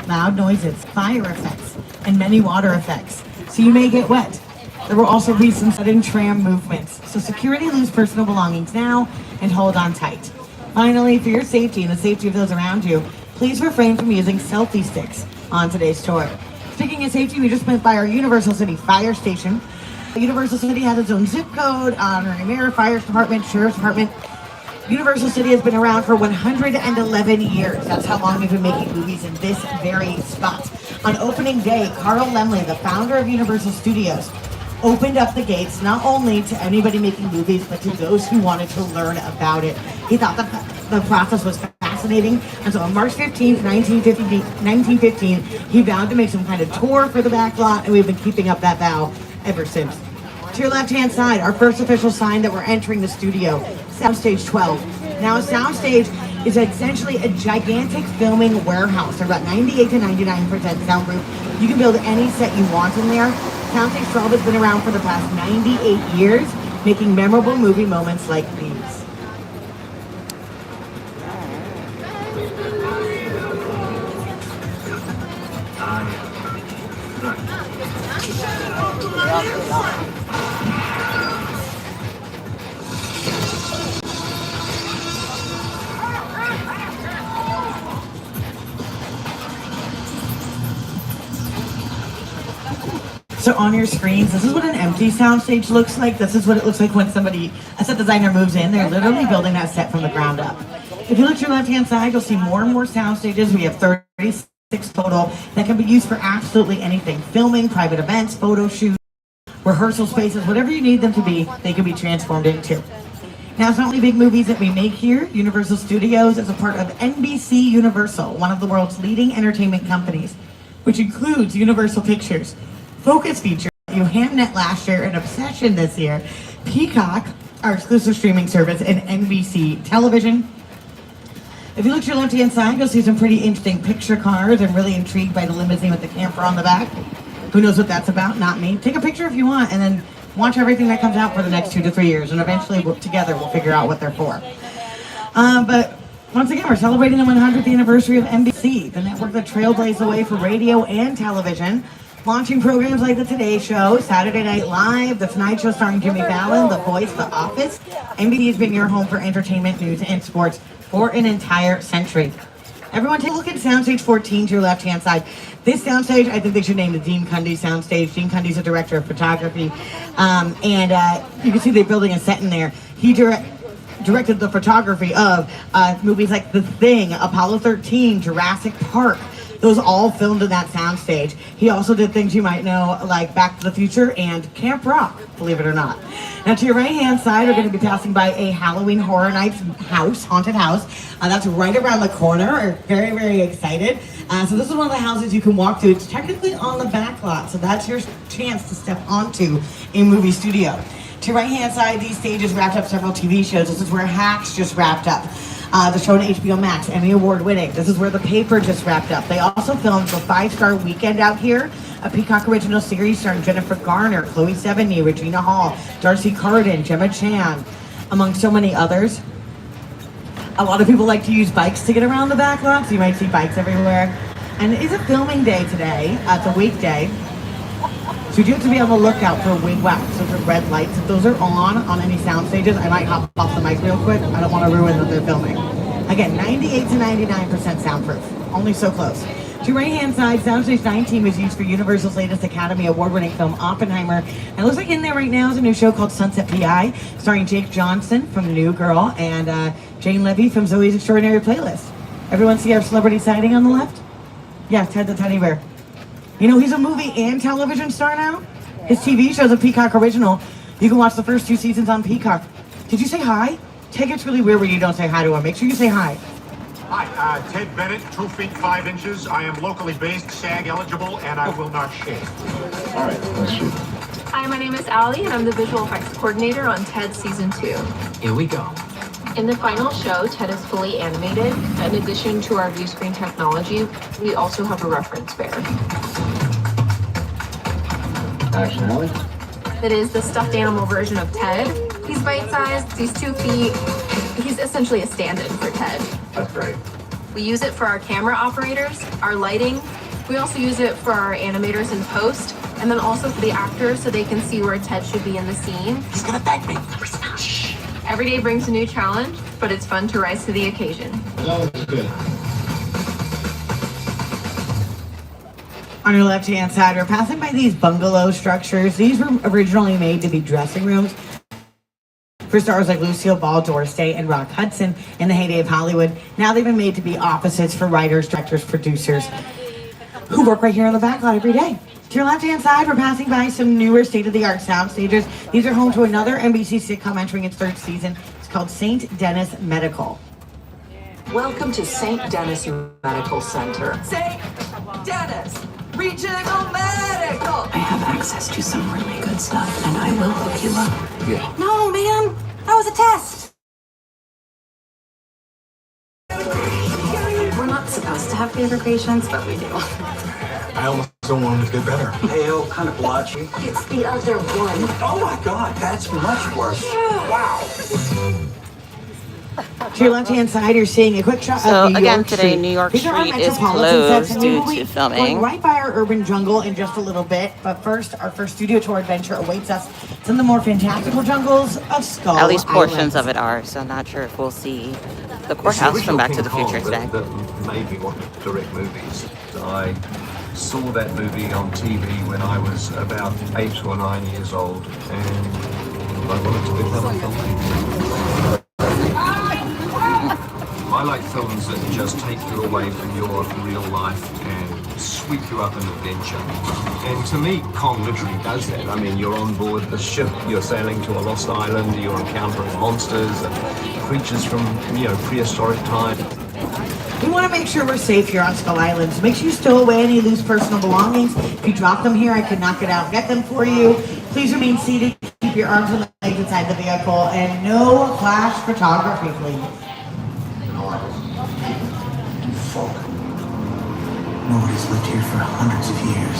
loud noises, fire effects, and many water effects. So you may get wet. There will also be some sudden tram movements. So security lose personal belongings now and hold on tight. Finally, for your safety and the safety of those around you, please refrain from using selfie sticks on today's tour. Speaking of safety, we just went by our Universal City Fire Station. Universal City has its own zip code, honorary mayor, fire department, sheriff's department. Universal City has been around for 111 years. That's how long we've been making movies in this very spot. On opening day, Carl Laemmle, the founder of Universal Studios, opened up the gates not only to anybody making movies, but to those who wanted to learn about it. He thought the process was fascinating, and so on March 15th, 1915, he vowed to make some kind of tour for the backlot, and we've been keeping up that vow ever since. To your left-hand side, our first official sign that we're entering the studio, Soundstage 12. Now, a soundstage is essentially a gigantic filming warehouse. They're about 98 to 99% soundproof. You can build any set you want in there. Soundstage 12 has been around for the past 98 years, making memorable movie moments like these. So on your screens, this is what an empty soundstage looks like. This is what it looks like when a set designer moves in. They're literally building that set from the ground up. If you look to your left-hand side, you'll see more and more sound stages. We have 36 total that can be used for absolutely anything. Filming, private events, photo shoots, rehearsal spaces, whatever you need them to be, they can be transformed into. Now, it's not only big movies that we make here. Universal Studios is a part of NBC Universal, one of the world's leading entertainment companies, which includes Universal Pictures, Focus Features, Hamnet last year, and Obsession this year, Peacock, our exclusive streaming service, and NBC Television. If you look to your left-hand side, you'll see some pretty interesting picture cars. I'm really intrigued by the limousine with the camper on the back. Who knows what that's about? Not me. Take a picture if you want, and then watch everything that comes out for the next 2 to 3 years, and eventually together we'll figure out what they're for. But once again, we're celebrating the 100th anniversary of NBC, the network that trailblazed the way for radio and television, launching programs like The Today Show, Saturday Night Live, The Tonight Show starring Jimmy Fallon, The Voice, The Office. NBC has been your home for entertainment, news, and sports for an entire century. Everyone take a look at Soundstage 14 to your left-hand side. This soundstage, I think they should name the Dean Cundy Soundstage. Dean Cundy's a director of photography, and you can see they're building a set in there. He directed the photography of movies like The Thing, Apollo 13, Jurassic Park. Those all filmed in that soundstage. He also did things you might know like Back to the Future and Camp Rock, believe it or not. Now to your right-hand side, we're going to be passing by a Halloween Horror Nights house, haunted house. That's right around the corner. We're very, very excited. So this is one of the houses you can walk to. It's technically on the back lot, so that's your chance to step onto a movie studio. To your right-hand side, these stages wrapped up several TV shows. This is where Hacks just wrapped up. The show on HBO Max, Emmy Award winning. This is where The Paper just wrapped up. They also filmed the 5-Star Weekend out here, a Peacock original series starring Jennifer Garner, Chloe Sevigny, Regina Hall, Darcy Carden, Gemma Chan, among so many others. A lot of people like to use bikes to get around the back lot, so you might see bikes everywhere. And it is a filming day today. It's a weekday. So you do have to be on the lookout for wig wax. Those are red lights. If those are on any sound stages, I might hop off the mic real quick. I don't want to ruin that they're filming. Again, 98 to 99% soundproof. Only so close. To your right-hand side, Soundstage 19 was used for Universal's latest Academy Award-winning film, Oppenheimer. And it looks like in there right now is a new show called Sunset PI, starring Jake Johnson from New Girl and Jane Levy from Zoe's Extraordinary Playlist. Everyone see our celebrity sighting on the left? Yeah, Ted the Teddy Bear. You know, he's a movie and television star now. His TV show's a Peacock original. You can watch the first 2 seasons on Peacock. Did you say hi? Ted gets really weird when you don't say hi to him. Make sure you say hi. Hi, Ted Bennett, 2 feet 5 inches. I am locally based, SAG eligible, and I will not shave. All right, let's shoot. Hi, my name is Allie, and I'm the visual effects coordinator on Ted Season 2. Here we go. In the final show, Ted is fully animated. In addition to our view screen technology, we also have a reference bear. Action, Allie. That is the stuffed animal version of Ted. He's bite-sized, he's 2 feet. He's essentially a stand-in for Ted. That's great. We use it for our camera operators, our lighting, We also use it for our animators in post, and then also for the actors so they can see where Ted should be in the scene. He's gonna thank me. Every day brings a new challenge, but it's fun to rise to the occasion. That was good. On your left-hand side, we're passing by these bungalow structures. These were originally made to be dressing rooms for stars like Lucille Ball, Doris Day, and Rock Hudson in the heyday of Hollywood. Now they've been made to be offices for writers, directors, producers who work right here on the backlot every day. To your left-hand side, we're passing by some newer state-of-the-art sound stages. These are home to another NBC sitcom entering its third season. It's called St. Denis Medical. Welcome to St. Denis Medical Center. St. Denis Regional Medical. I have access to some really good stuff, and I will hook you up. Yeah. No, man. That was a test. We're not supposed to have favorite patients, but we do. I almost don't want him to get better. Pale, kind of blotchy. It's the other one. Oh my God, that's much worse. Wow. To your left-hand side, you're seeing a quick shot So, of New again, York today, Street. New York These are our Street is Metropolitan sets, closed and we will due be to filming. going right by our urban jungle in just a little bit. But first, our first studio tour adventure awaits us. Some of the more fantastical jungles of Skull At least portions Island. of it are, so I'm not sure if we'll see the courthouse from Back to the Future today. That made me want to direct movies. I saw that movie on TV when I was about 8 or 9 years old, and I wanted to become a filmmaker. I like films that just take you away from your real life and sweep you up an adventure. And to me, Kong literally does that. I mean, you're on board the ship, you're sailing to a lost island, you're encountering monsters and creatures from, prehistoric times. We want to make sure we're safe here on Skull Island, so make sure you stow away any loose personal belongings. If you drop them here, I can knock it out and get them for you. Please remain seated, keep your arms and legs inside the vehicle, and no flash photography, please. You folk. Nobody's lived here for hundreds of years.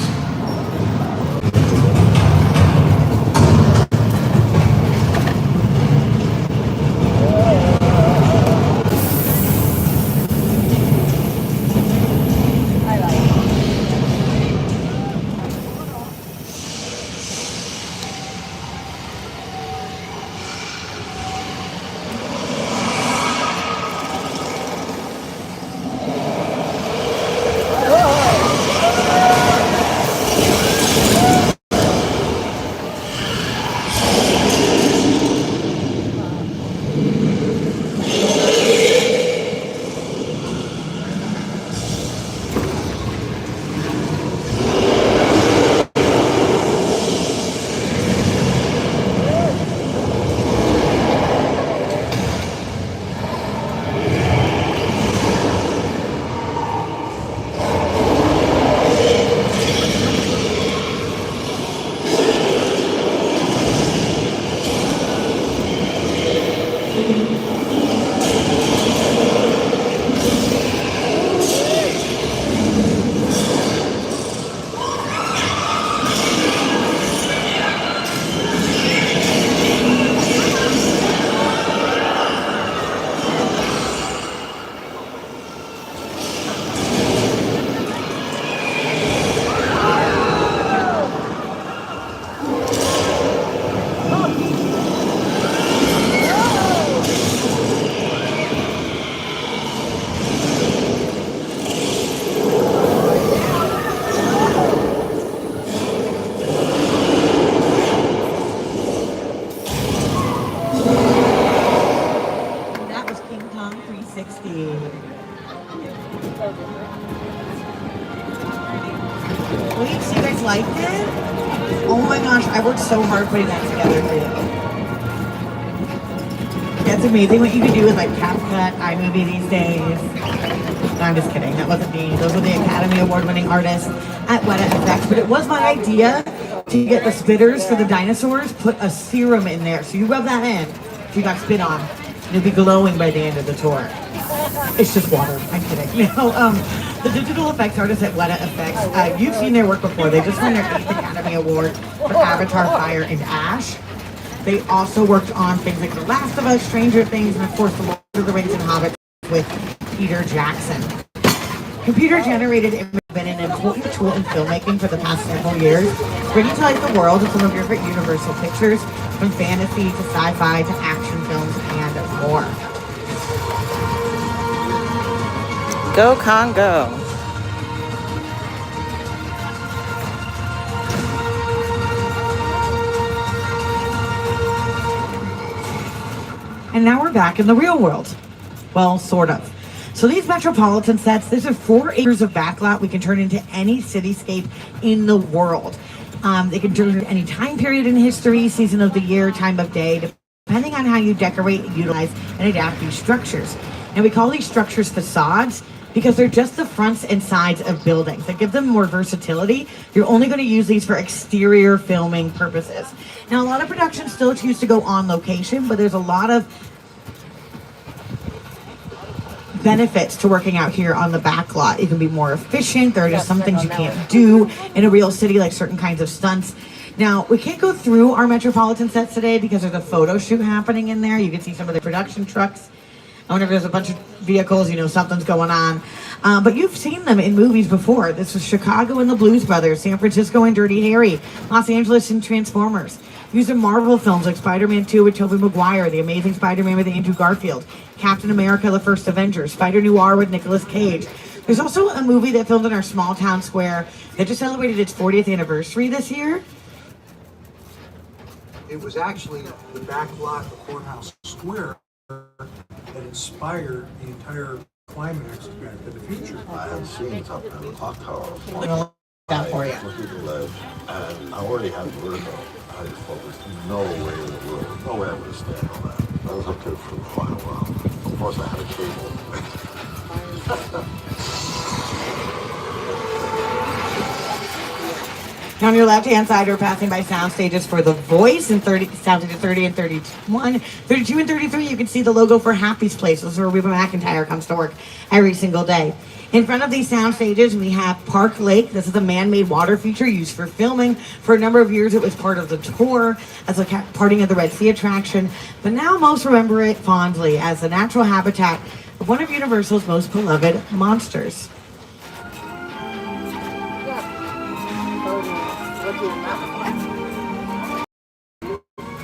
Wait, so you guys liked it? Oh my gosh, I worked so hard putting that together for you. It's amazing what you can do with like CapCut, iMovie these days. No, I'm just kidding, that wasn't me. Those were the Academy Award winning artists at Weta Effects. But it was my idea to get the spitters for the dinosaurs, put a serum in there. So you rub that in, if you got spit on, you'll be glowing by the end of the tour. It's just water. I'm kidding. The digital effects artists at Weta Effects, you've seen their work before. They just won their 8th Academy Award for Avatar, Fire, and Ash. They also worked on things like The Last of Us, Stranger Things, and of course The Lord of the Rings and Hobbit with Peter Jackson. Computer-generated image has been an important tool in filmmaking for the past several years, bringing to life the world of some of your favorite Universal pictures, from fantasy to sci-fi to action films and more. Go Congo. And now we're back in the real world. Well, sort of. So these Metropolitan sets, these are 4 acres of backlot we can turn into any cityscape in the world. They can turn into any time period in history, season of the year, time of day, depending on how you decorate, utilize, and adapt these structures. And we call these structures facades because they're just the fronts and sides of buildings. That give them more versatility. You're only going to use these for exterior filming purposes. Now, a lot of productions still choose to go on location, but there's a lot of benefits to working out here on the back lot. You can be more efficient. There are just some things you can't do in a real city, like certain kinds of stunts. Now, we can't go through our Metropolitan sets today because there's a photo shoot happening in there. You can see some of the production trucks. I wonder if there's a bunch of vehicles, you know, something's going on. But you've seen them in movies before. This was Chicago and the Blues Brothers, San Francisco and Dirty Harry, Los Angeles and Transformers. Used in Marvel films like Spider-Man 2 with Tobey Maguire, The Amazing Spider-Man with Andrew Garfield, Captain America, The First Avenger, Spider-Noir with Nicolas Cage. There's also a movie that filmed in our small town square that just celebrated its 40th anniversary this year. It was actually the back lot of Courthouse Square that inspired the entire climax back to the future. I had seen something in the clock tower. That for you. Looking at the ledge, and I already had vertigo. I just thought there's no way in the world, no way I'm going to stand on that. I was up there for quite a while. Of course, I had a cable. Now on your left-hand side, we're passing by sound stages for The Voice in sound stages 30 and 31. 32 and 33, you can see the logo for Happy's Place. This is where Reba McEntire comes to work every single day. In front of these sound stages, we have Park Lake. This is a man-made water feature used for filming. For a number of years, it was part of the tour as a parting of the Red Sea attraction. But now most remember it fondly as the natural habitat of one of Universal's most beloved monsters.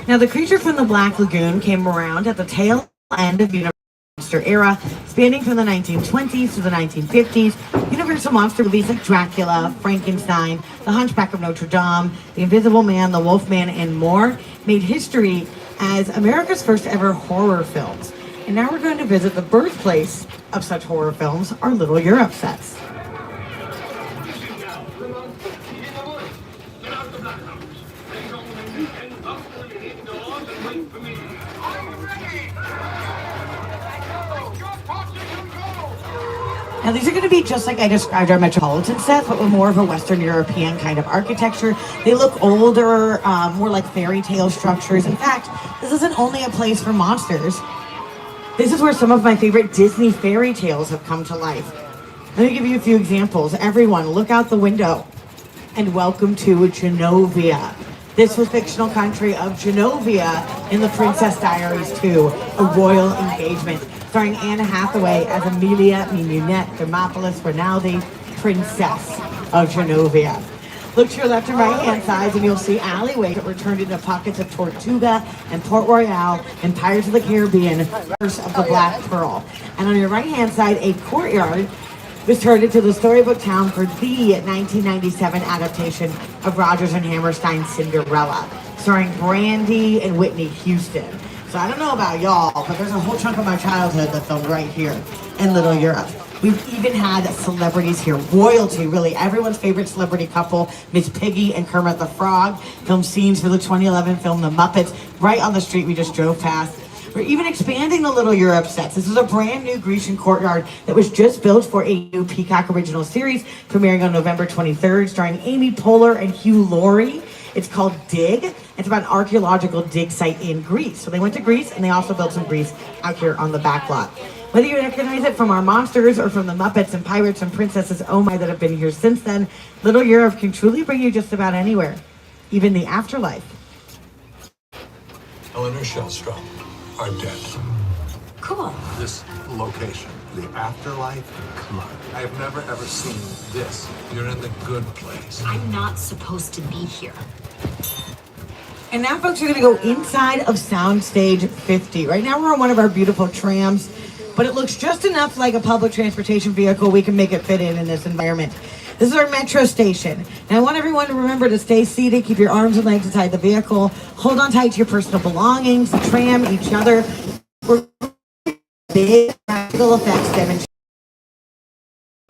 Now, the creature from the Black Lagoon came around at the tail end of Universal Monster era, spanning from the 1920s to the 1950s. Universal Monster movies like Dracula, Frankenstein, The Hunchback of Notre Dame, The Invisible Man, The Wolfman, and more made history as America's first ever horror films. And now we're going to visit the birthplace of such horror films, our Little Europe sets. Now these are going to be just like I described our Metropolitan sets, but with more of a Western European kind of architecture. They look older, more like fairy tale structures. In fact, this isn't only a place for monsters. This is where some of my favorite Disney fairy tales have come to life. Let me give you a few examples. Everyone, look out the window and welcome to Genovia. This was fictional country of Genovia in The Princess Diaries 2, a royal engagement, starring Anne Hathaway as Amelia Mignonette Thermopolis Rinaldi, Princess of Genovia. Look to your left and right hand sides and you'll see alleyways that were turned into pockets of Tortuga and Port Royale and Pirates of the Caribbean, Curse of the Black Pearl. And on your right hand side, a courtyard was turned into the storybook town for the 1997 adaptation of Rodgers and Hammerstein's Cinderella, starring Brandy and Whitney Houston. So I don't know about y'all, but there's a whole chunk of my childhood that filmed right here in Little Europe. We've even had celebrities here, royalty, really. Everyone's favorite celebrity couple, Miss Piggy and Kermit the Frog, filmed scenes for the 2011 film The Muppets, right on the street we just drove past. We're even expanding the Little Europe sets. This is a brand new Grecian courtyard that was just built for a new Peacock original series, premiering on November 23rd, starring Amy Poehler and Hugh Laurie. It's called Dig. It's about an archaeological dig site in Greece. So they went to Greece and they also built some Greece out here on the back lot. Whether you recognize it from our monsters or from the Muppets and Pirates and Princesses Oh My that have been here since then, Little Europe can truly bring you just about anywhere, even the afterlife. Eleanor Shellstrom are dead. Cool. This location The afterlife? Come on. I have never ever seen this. You're in the good place. I'm not supposed to be here. And now folks are gonna go inside of Soundstage 50. Right now we're on one of our beautiful trams, but it looks just enough like a public transportation vehicle we can make it fit in this environment. This is our metro station. Now I want everyone to remember to stay seated, keep your arms and legs inside the vehicle, hold on tight to your personal belongings, the tram, each other. We're big practical effects demonstration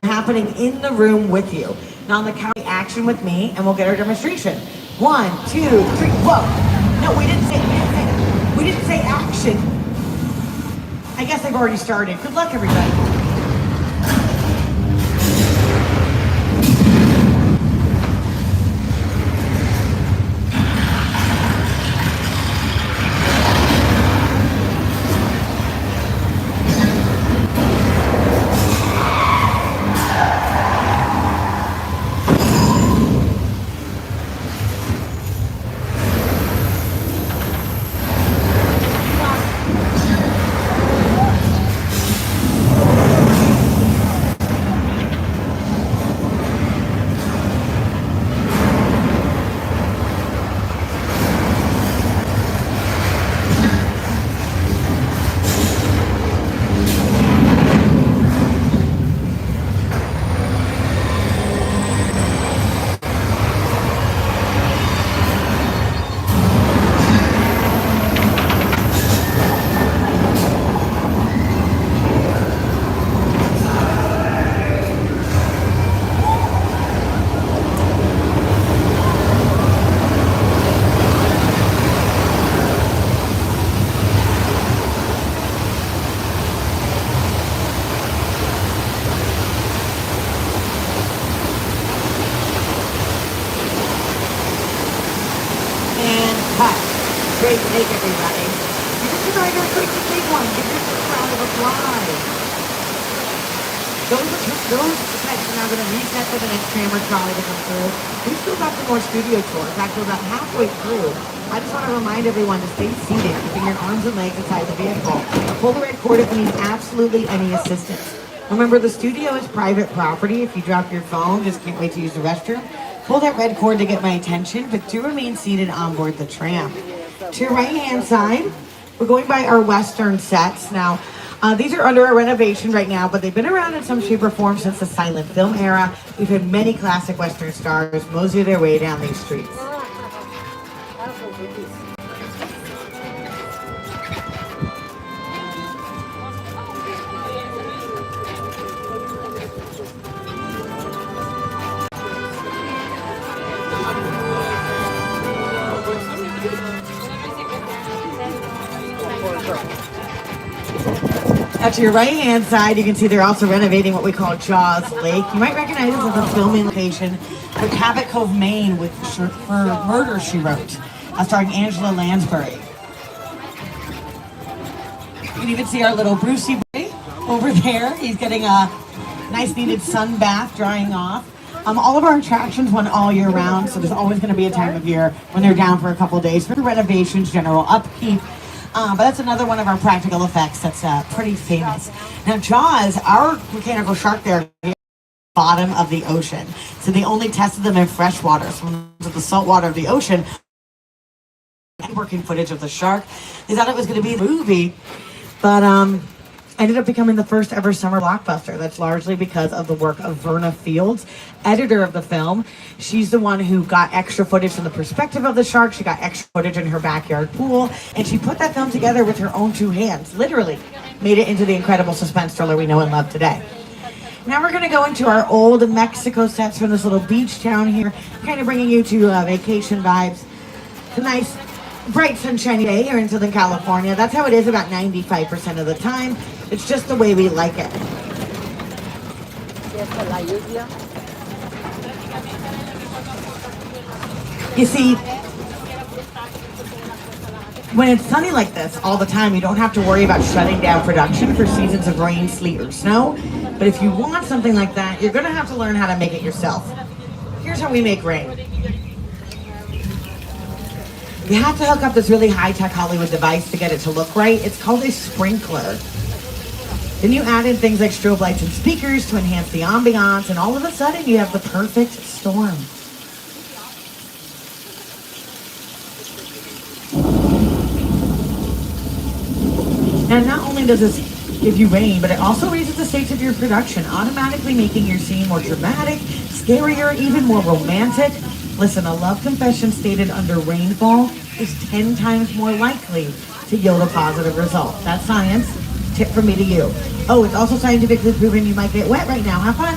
happening in the room with you. Now on the count, action with me, and we'll get our demonstration. 1, 2, 3, whoa. No, we didn't say action. I guess I've already started. Good luck, everybody. Great take, everybody. You just tonight are quick to take one. Give yourself a round of applause. Those effects are now going to reset for the next tram or trolley to come through. We've still got some more studio tours. In fact, we're about halfway through. I just want to remind everyone to stay seated, keeping your arms and legs inside the vehicle. Pull the red cord if you need absolutely any assistance. Remember, the studio is private property. If you drop your phone, just can't wait to use the restroom. Pull that red cord to get my attention, but do remain seated on board the tram. To your right-hand side, we're going by our Western sets. Now, these are under a renovation right now, but they've been around in some shape or form since the silent film era. We've had many classic Western stars mosey their way down these streets. Now to your right-hand side, you can see they're also renovating what we call Jaws Lake. You might recognize this as a filming location for Cabot Cove, Maine, for Murder, She Wrote, starring Angela Lansbury. You can even see our little Brucey boy over there. He's getting a nice needed sun bath, drying off. All of our attractions run all year round, so there's always going to be a time of year when they're down for a couple days for renovations, general upkeep. But that's another one of our practical effects that's pretty famous. Now Jaws, our mechanical shark there at the bottom of the ocean. So they only tested them in fresh water. So into the salt water of the ocean, working footage of the shark. They thought it was going to be a movie, but ended up becoming the first ever summer blockbuster. That's largely because of the work of Verna Fields, editor of the film. She's the one who got extra footage from the perspective of the shark. She got extra footage in her backyard pool, and she put that film together with her own two hands, literally made it into the incredible suspense thriller we know and love today. Now we're gonna go into our old Mexico sets from this little beach town here, kind of bringing you to vacation vibes. It's a nice, bright, sunshiny day here in Southern California. That's how it is about 95% of the time. It's just the way we like it. You see, when it's sunny like this all the time, you don't have to worry about shutting down production for seasons of rain, sleet, or snow. But if you want something like that, you're gonna have to learn how to make it yourself. Here's how we make rain. You have to hook up this really high-tech Hollywood device to get it to look right. It's called a sprinkler. Then you add in things like strobe lights and speakers to enhance the ambiance, and all of a sudden you have the perfect storm. And not only does this give you rain, but it also raises the stakes of your production, automatically making your scene more dramatic, scarier, even more romantic. Listen, a love confession stated under rainfall is 10 times more likely to yield a positive result. That's science. Tip from me to you. Oh, it's also scientifically proven you might get wet right now. Have fun.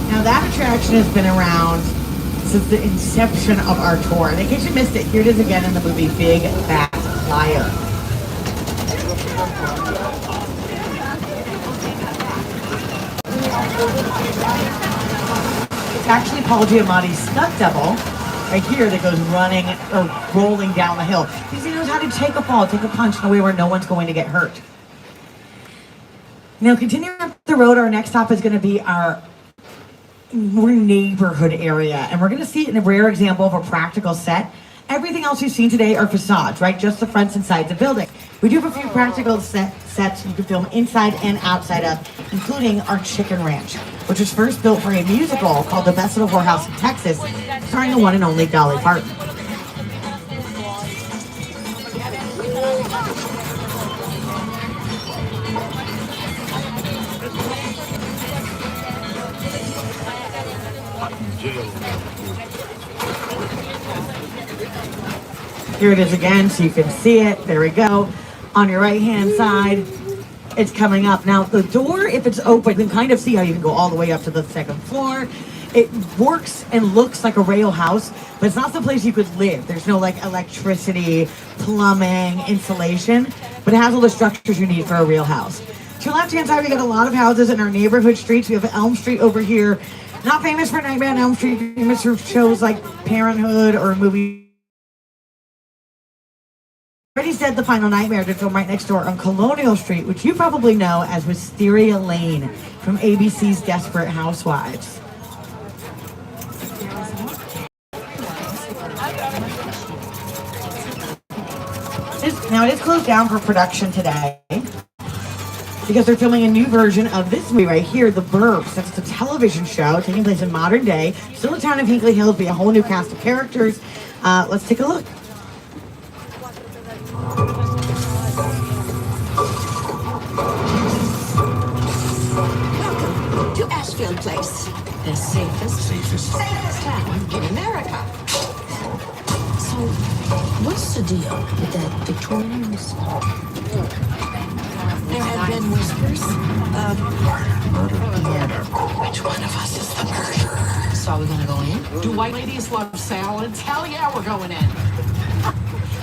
Now that attraction has been around since the inception of our tour. And in case you missed it, here it is again in the movie Big Fat Liar. It's actually Paul Giamatti's stunt double right here that goes running or rolling down the hill. Because he knows how to take a fall, take a punch in a way where no one's going to get hurt. Now, continuing up the road, our next stop is going to be our more neighborhood area. And we're going to see a rare example of a practical set. Everything else you've seen today are facades, right? Just the fronts and sides of the building. We do have a few practical sets you can film inside and outside of, including our chicken ranch, which was first built for a musical called The Best of the Whorehouse in Texas, starring the one and only Dolly Parton. Here it is again, so you can see it. There we go. On your right-hand side, it's coming up. Now, the door, if it's open, you can kind of see how you can go all the way up to the second floor. It works and looks like a rail house, but it's not the place you could live. There's no, like, electricity, plumbing, insulation, but it has all the structures you need for a real house. To your left-hand side, we got a lot of houses in our neighborhood streets. We have Elm Street over here. Not famous for Nightmare on Elm Street, famous for shows like Parenthood or a movie. Already said The Final Nightmare to film right next door on Colonial Street, which you probably know as Wisteria Lane from ABC's Desperate Housewives. Now it is closed down for production today because they're filming a new version of this movie right here, The Burbs. That's a television show taking place in modern day. Still the town of Hinkley Hills, be a whole new cast of characters. Let's take a look. To Ashfield Place, the safest town in America. So, what's the deal with that Victorians? There have been whispers of murder. Which one of us is the murderer? So are we gonna go in? Do white ladies love salads? Hell yeah, we're going in.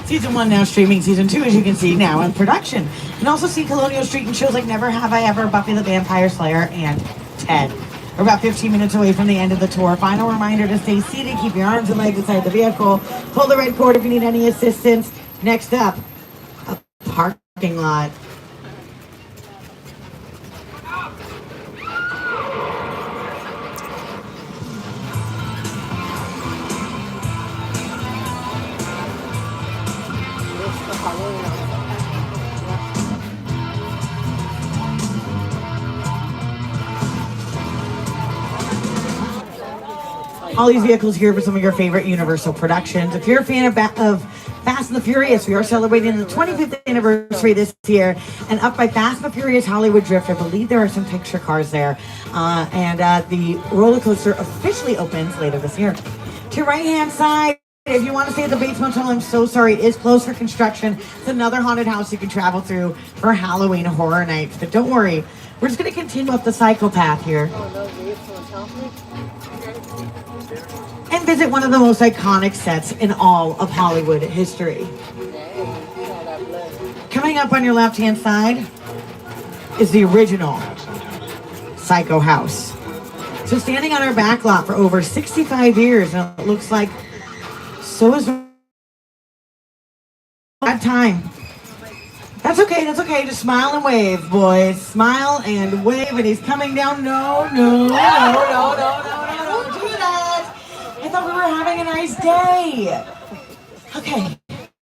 Season 1 now streaming. Season 2, as you can see, now in production. You can also see Colonial Street in shows like Never Have I Ever, Buffy the Vampire Slayer, and Ted. We're about 15 minutes away from the end of the tour. Final reminder to stay seated, keep your arms and legs inside the vehicle, pull the red cord if you need any assistance. Next up, a parking lot. All these vehicles here for some of your favorite Universal productions. If you're a fan of Fast and the Furious, we are celebrating the 25th anniversary this year. And up by Fast and the Furious Hollywood Drift, I believe there are some picture cars there. The roller coaster officially opens later this year. To your right-hand side, if you want to stay at the Bates Motel, I'm so sorry, it is closed for construction. It's another haunted house you can travel through for Halloween Horror Nights. But don't worry, we're just going to continue up the psychopath here and visit one of the most iconic sets in all of Hollywood history. Coming up on your left-hand side is the original Psycho House. So standing on our backlot for over 65 years, and it looks like so is that time. That's okay, just smile and wave, boys. Smile and wave, and he's coming down. No, don't do that. I thought we were we're having a nice day. Okay.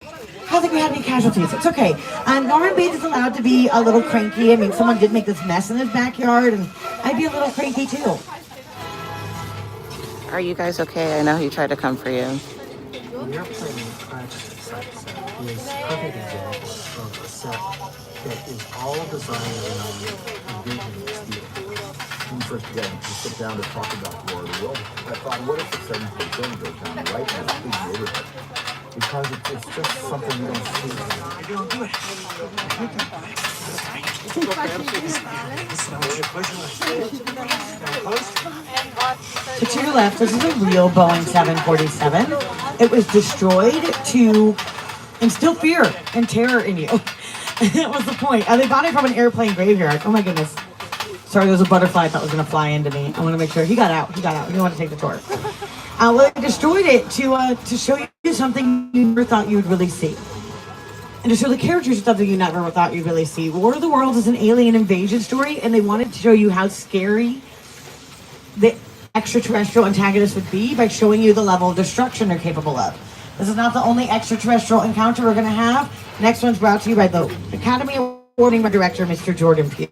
I don't think we had any casualties. It's okay. Norman Bates is allowed to be a little cranky. I mean, someone did make this mess in his backyard, and I'd be a little cranky too. Are you guys okay? I know he tried to come for you. The airplane crash site set is a perfect example of a set that is all designed around envisioning steel. When we first began to sit down to talk about War of the World, I thought, what if the 7th film goes down right in the big neighborhood? Because it's just something you don't see. Maybe I'll do it. So to your left, this is a real Boeing 747. It was destroyed to instill fear and terror in you. That was the point. They bought it from an airplane graveyard. Oh my goodness. Sorry, there was a butterfly I thought was going to fly into me. I want to make sure. He got out. He didn't want to take the tour. Well, they destroyed it to show you something you never thought you would really see. And to show the characters something you never thought you'd really see. War of the Worlds is an alien invasion story, and they wanted to show you how scary the extraterrestrial antagonist would be by showing you the level of destruction they're capable of. This is not the only extraterrestrial encounter we're going to have. Next one's brought to you by the Academy Award-winning director, Mr. Jordan Peele.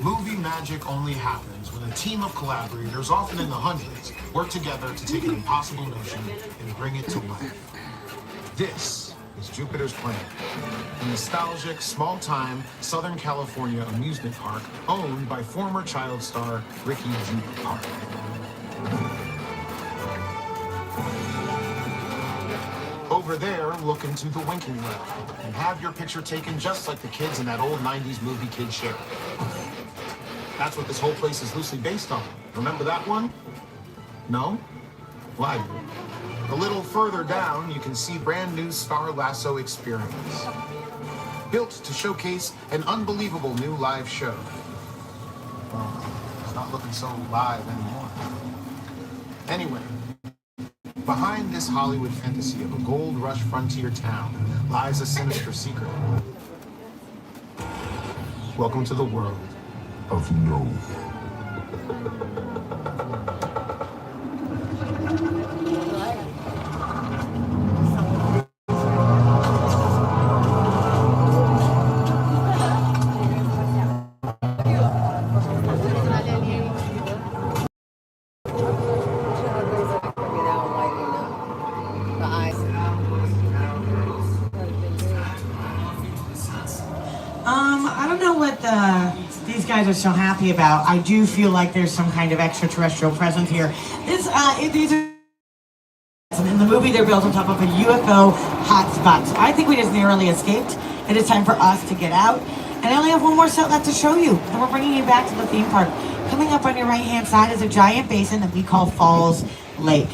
Movie magic only happens when a team of collaborators, often in the hundreds, work together to take an impossible notion and bring it to life. This is Jupiter's Planet, a nostalgic, small-time Southern California amusement park owned by former child star Ricky Jupe Park. Over there, look into the winking well and have your picture taken just like the kids in that old 90s movie Kid Share. That's what this whole place is loosely based on. Remember that one? No? Why? A little further down, you can see brand new Star Lasso Experience. Built to showcase an unbelievable new live show. Well, it's not looking so live anymore. Anyway, behind this Hollywood fantasy of a gold rush frontier town lies a sinister secret. Welcome to the world of no. I don't know what these guys are so happy about. I do feel like there's some kind of extraterrestrial presence here. These are in the movie. They're built on top of a UFO hotspot. So I think we just narrowly escaped. It is time for us to get out. And I only have one more set left to show you. And we're bringing you back to the theme park. Coming up on your right-hand side is a giant basin that we call Falls Lake.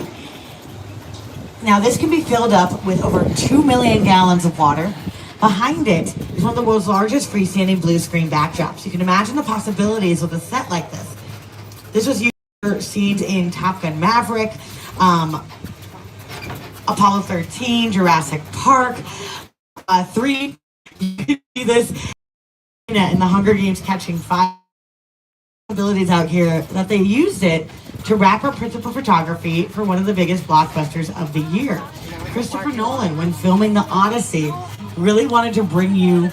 Now this can be filled up with over 2 million gallons of water. Behind it is one of the world's largest freestanding blue screen backdrops. You can imagine the possibilities with a set like this. This was used for scenes in Top Gun Maverick, Apollo 13, Jurassic Park, 3. You can see this in the Hunger Games Catching Fire. Abilities out here that they used it to wrap up principal photography for one of the biggest blockbusters of the year. Christopher Nolan, when filming The Odyssey, really wanted to bring you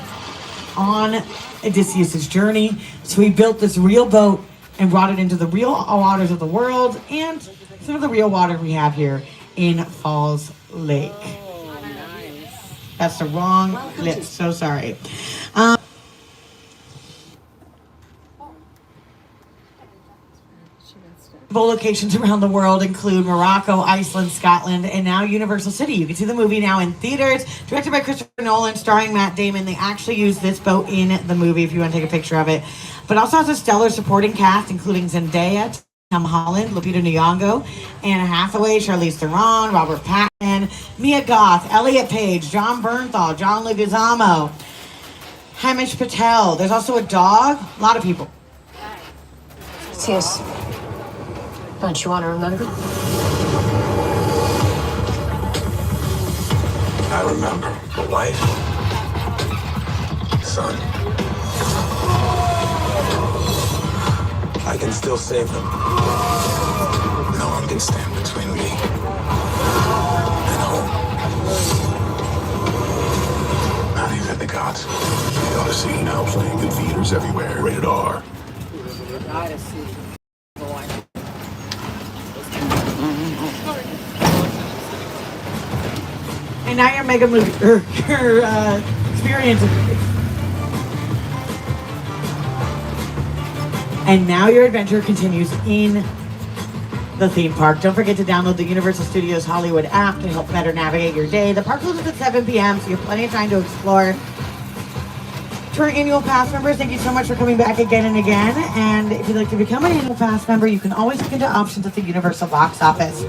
on Odysseus' journey. So he built this real boat and brought it into the real waters of the world and some of the real water we have here in Falls Lake. That's the wrong list, so sorry. Locations around the world include Morocco, Iceland, Scotland, and now Universal City. You can see the movie now in theaters. Directed by Christopher Nolan, starring Matt Damon. They actually used this boat in the movie if you want to take a picture of it. But also has a stellar supporting cast, including Zendaya, Tom Holland, Lupita Nyong'o, Anne Hathaway, Charlize Theron, Robert Pattinson, Mia Goth, Elliot Page, John Bernthal, John Leguizamo, Hamish Patel. There's also a dog. A lot of people. Yes. Don't you want to remember? I remember wife, son. I can still save them. No one can stand between me and home. Not even the gods. You ought to see now playing in theaters everywhere. Rated R. And now your mega movie, or your experience. And now your adventure continues in the theme park. Don't forget to download the Universal Studios Hollywood app to help better navigate your day. The park closes at 7 p.m., so you have plenty of time to explore. To our annual pass members, thank you so much for coming back again and again. And if you'd like to become an annual pass member, you can always look into options at the Universal box office.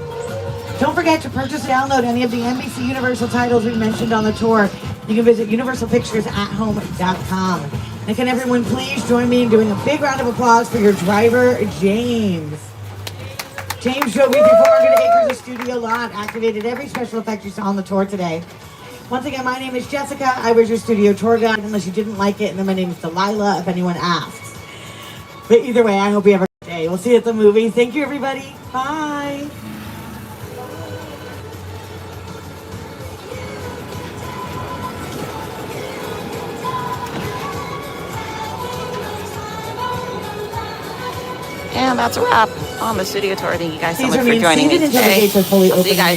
Don't forget to purchase and download any of the NBC Universal titles we mentioned on the tour. You can visit universalpicturesathome.com. And can everyone please join me in doing a big round of applause for your driver, James. James drove me through 400 acres of studio lot, activated every special effect you saw on the tour today. Once again, my name is Jessica. I was your studio tour guide, unless you didn't like it. And then my name is Delilah, if anyone asks. But either way, I hope you have a great day. We'll see you at the movie. Thank you, everybody. Bye. And that's a wrap on the studio tour. Thank you guys so Please much for remain joining me seated until the today. gates are fully I'll see you open. guys